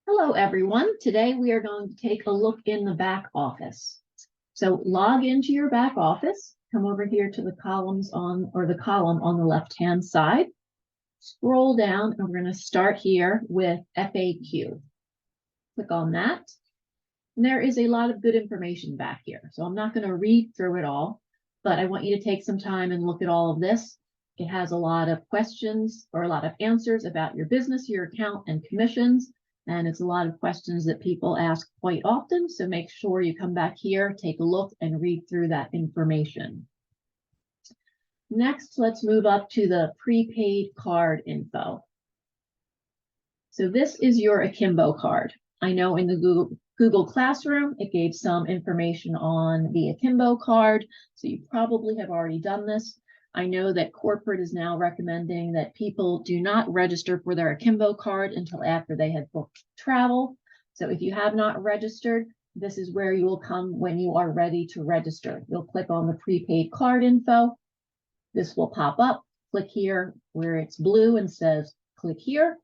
Hello, everyone. Today we are going to take a look in the back office. So log into your back office, come over here to the column on the left-hand side, scroll down, and we're going to start here with FAQ. Click on that. And there is a lot of good information back here. So I'm not going to read through it all, but I want you to take some time and look at all of this. It has a lot of questions or a lot of answers about your business, your account, and commissions. And it's a lot of questions that people ask quite often. So make sure you come back here, take a look, and read through that information. Next, let's move up to the prepaid card info. So this is your Akimbo card. I know in the Google Classroom, it gave some information on the Akimbo card. So you probably have already done this. I know that corporate is now recommending that people do not register for their Akimbo card until after they have booked travel. So if you have not registered, this is where you will come when you are ready to register. You'll click on the prepaid card info. This will pop up. Click here where it's blue and says click here.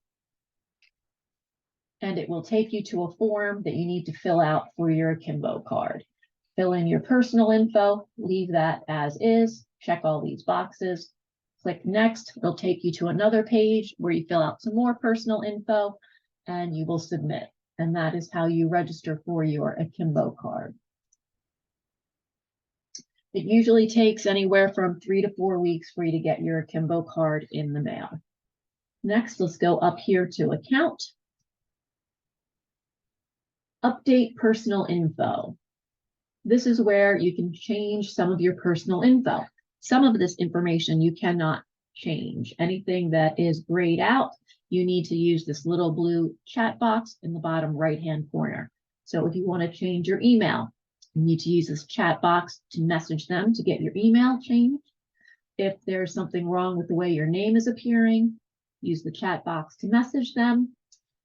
And it will take you to a form that you need to fill out for your Akimbo card. Fill in your personal info, leave that as is, check all these boxes, click next. It'll take you to another page where you fill out some more personal info and you will submit. And that is how you register for your Akimbo card. It usually takes anywhere from 3 to 4 weeks for you to get your Akimbo card in the mail. Next, let's go up here to account. Update personal info. This is where you can change some of your personal info. Some of this information you cannot change. Anything that is grayed out, you need to use this little blue chat box in the bottom right-hand corner. So if you want to change your email, you need to use this chat box to message them to get your email changed. If there's something wrong with the way your name is appearing, use the chat box to message them.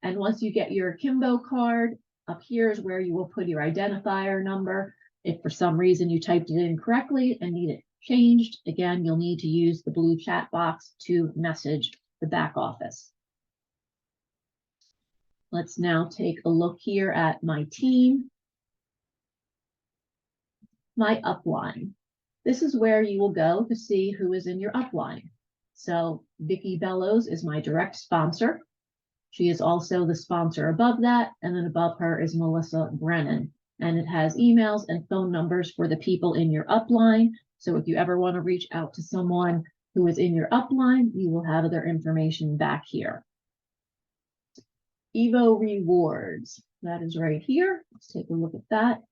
And once you get your Akimbo card, up here is where you will put your identifier number. If for some reason you typed it in correctly and need it changed, again, you'll need to use the blue chat box to message the back office. Let's now take a look here at my team. My upline. This is where you will go to see who is in your upline. So Vicki Bellows is my direct sponsor. She is also the sponsor above that, and then above her is Melissa Brennan. And it has emails and phone numbers for the people in your upline. So if you ever want to reach out to someone who is in your upline, you will have their information back here. Evo Rewards, that is right here. Let's take a look at that.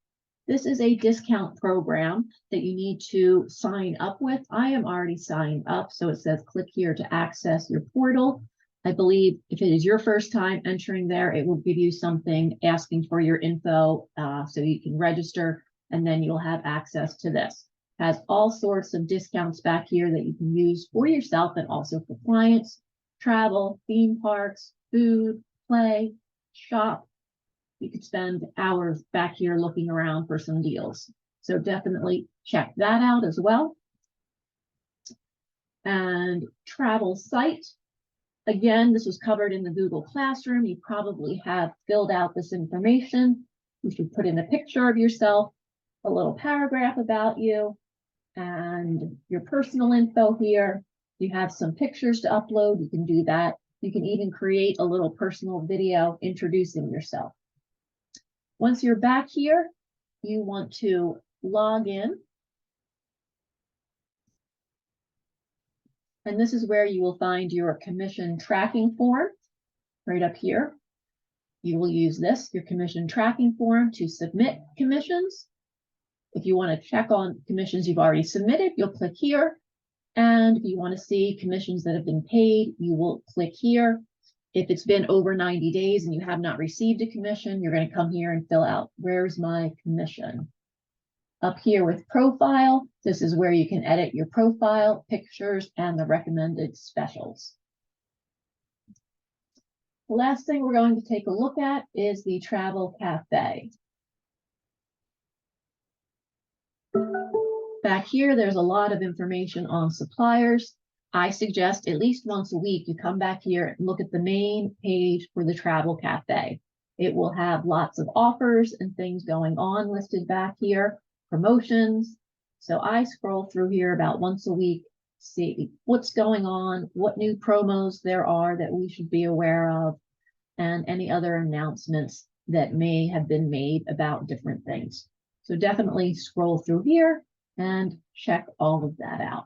This is a discount program that you need to sign up with. I am already signed up, so it says click here to access your portal. I believe if it is your first time entering there, it will give you something asking for your info so you can register, and then you'll have access to this. It has all sorts of discounts back here that you can use for yourself and also for clients, travel, theme parks, food, play, shop. You could spend hours back here looking around for some deals. So definitely check that out as well. And travel site. Again, this was covered in the Google Classroom. You probably have filled out this information. You should put in a picture of yourself, a little paragraph about you, and your personal info here. You have some pictures to upload. You can do that. You can even create a little personal video introducing yourself. Once you're back here, you want to log in. And this is where you will find your commission tracking form right up here. You will use this, your commission tracking form, to submit commissions. If you want to check on commissions you've already submitted, you'll click here. And if you want to see commissions that have been paid, you will click here. If it's been over 90 days and you have not received a commission, you're going to come here and fill out, where's my commission? Up here with profile, this is where you can edit your profile, pictures, and the recommended specials. The last thing we're going to take a look at is the travel cafe. Back here, there's a lot of information on suppliers. I suggest at least once a week you come back here and look at the main page for the travel cafe. It will have lots of offers and things going on listed back here, promotions. So I scroll through here about once a week, see what's going on, what new promos there are that we should be aware of, and any other announcements that may have been made about different things. So definitely scroll through here and check all of that out.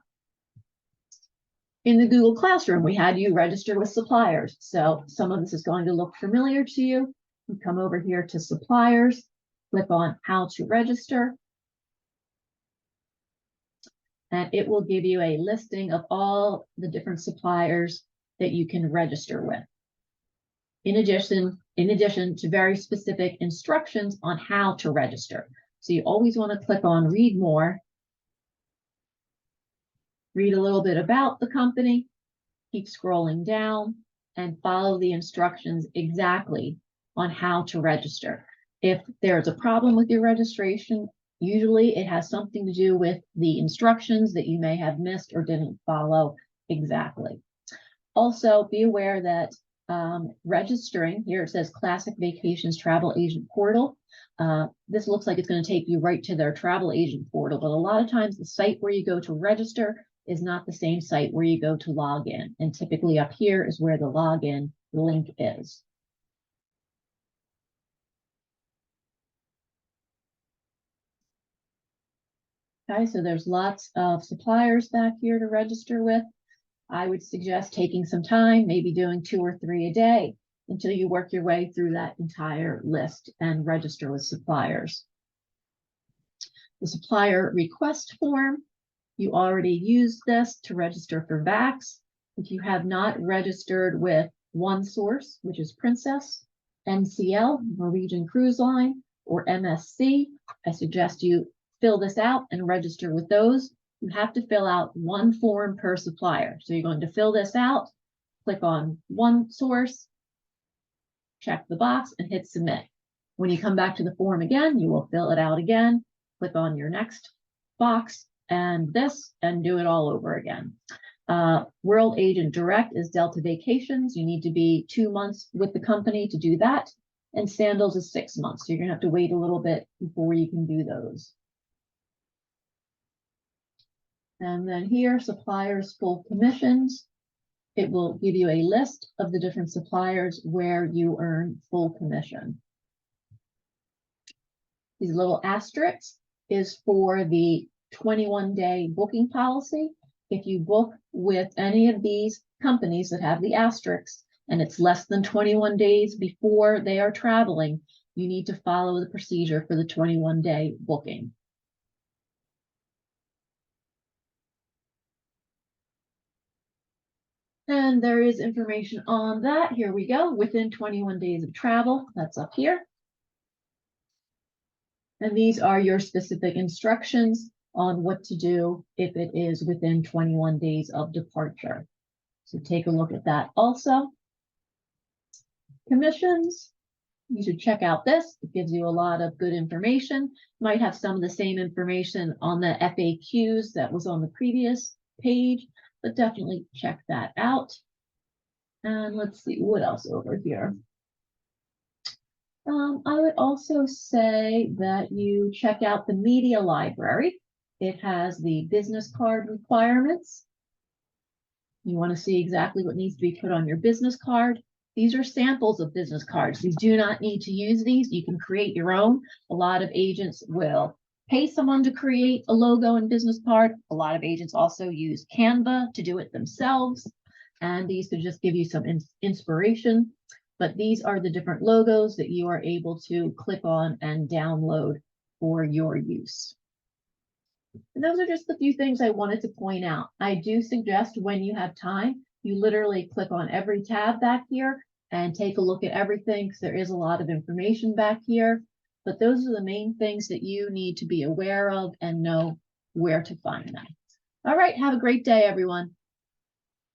In the Google Classroom, we had you register with suppliers. So some of this is going to look familiar to you. You come over here to suppliers, click on how to register, and it will give you a listing of all the different suppliers that you can register with. In addition to very specific instructions on how to register. So you always want to click on read more, read a little bit about the company, keep scrolling down, and follow the instructions exactly on how to register. If there's a problem with your registration, usually it has something to do with the instructions that you may have missed or didn't follow exactly. Also, be aware that registering, here it says Classic Vacations Travel Agent Portal. This looks like it's going to take you right to their travel agent portal, but a lot of times the site where you go to register is not the same site where you go to log in. And typically up here is where the login link is. Okay, so there's lots of suppliers back here to register with. I would suggest taking some time, maybe doing 2 or 3 a day until you work your way through that entire list and register with suppliers. The supplier request form, you already used this to register for VAX. If you have not registered with OneSource, which is Princess, NCL, Norwegian Cruise Line, or MSC, I suggest you fill this out and register with those. You have to fill out 1 form per supplier. So you're going to fill this out, click on OneSource, check the box, and hit submit. When you come back to the form again, you will fill it out again, click on your next box and this, and do it all over again. World Agent Direct is Delta Vacations. You need to be 2 months with the company to do that. And Sandals is 6 months. So you're gonna have to wait a little bit before you can do those. And then here, suppliers full commissions. It will give you a list of the different suppliers where you earn full commission. These little asterisks is for the 21-day booking policy. If you book with any of these companies that have the asterisks and it's less than 21 days before they are traveling, you need to follow the procedure for the 21-day booking. And there is information on that. Here we go. Within 21 days of travel, that's up here. And these are your specific instructions on what to do if it is within 21 days of departure. So take a look at that also. Commissions, you should check out this. It gives you a lot of good information. Might have some of the same information on the FAQs that was on the previous page, but definitely check that out. And let's see what else over here. I would also say that you check out the media library. It has the business card requirements. You want to see exactly what needs to be put on your business card. These are samples of business cards. You do not need to use these. You can create your own. A lot of agents will pay someone to create a logo and business card. A lot of agents also use Canva to do it themselves. And these could just give you some inspiration. But these are the different logos that you are able to click on and download for your use. And those are just the few things I wanted to point out. I do suggest when you have time, you literally click on every tab back here and take a look at everything because there is a lot of information back here. But those are the main things that you need to be aware of and know where to find them. All right, have a great day, everyone.